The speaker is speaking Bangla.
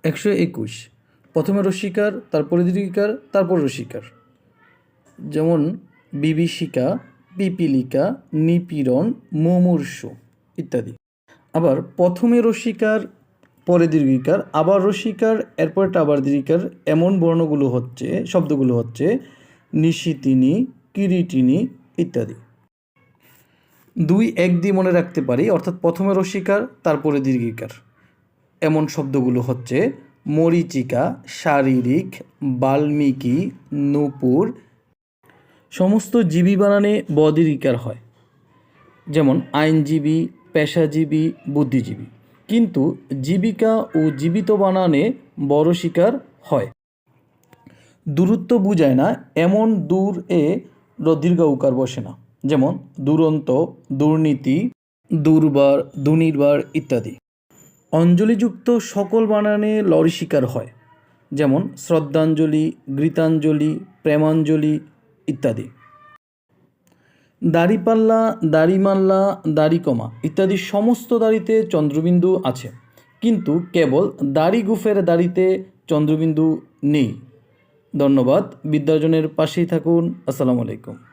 121। প্রথমে রস্বীকার, তারপরে দীর্ঘিকার, তারপর রস্বীকার। যেমন বিভীষিকা, পিপীলিকা, নিপীড়ন, মুমূর্ষু ইত্যাদি। আবার প্রথমে রস্বীকার, পরে দীর্ঘিকার, আবার রস্বীকার, এরপরটা আবার দীর্ঘিকার, এমন শব্দগুলো হচ্ছে নিশিতিনী, কিরীটিনী ইত্যাদি। 2-1 দিয়ে মনে রাখতে পারি, অর্থাৎ প্রথমে রস্বীকার, তারপরে দীর্ঘিকার। এমন শব্দগুলো হচ্ছে মরীচিকা, শারীরিক, বাল্মীকি, নূপুর। সমস্ত জীবী বানানে বদীর্ঘিকার হয়, যেমন আইনজীবী, পেশাজীবী, বুদ্ধিজীবী। কিন্তু জীবিকা ও জীবিত বানানে বড়শিকার হয়। দূরত্ব বুঝায় না এমন দূর এ দীর্ঘ উকার বসে না, যেমন দুরন্ত, দুর্নীতি, দুর্বার, দুর্নির্বার ইত্যাদি। অঞ্জলিযুক্ত সকল বানানে লরিশিকার হয়, যেমন শ্রদ্ধাঞ্জলি, গীতাঞ্জলি, প্রেমাঞ্জলি ইত্যাদি। দাড়িপাল্লা, দাড়িমাল্লা, দাড়িকমা ইত্যাদি সমস্ত দাড়িতে চন্দ্রবিন্দু আছে, কিন্তু কেবল দাড়ি গুফের দাড়িতে চন্দ্রবিন্দু নেই। ধন্যবাদ। বিদ্যার্জনের পাশেই থাকুন। আসসালামু আলাইকুম।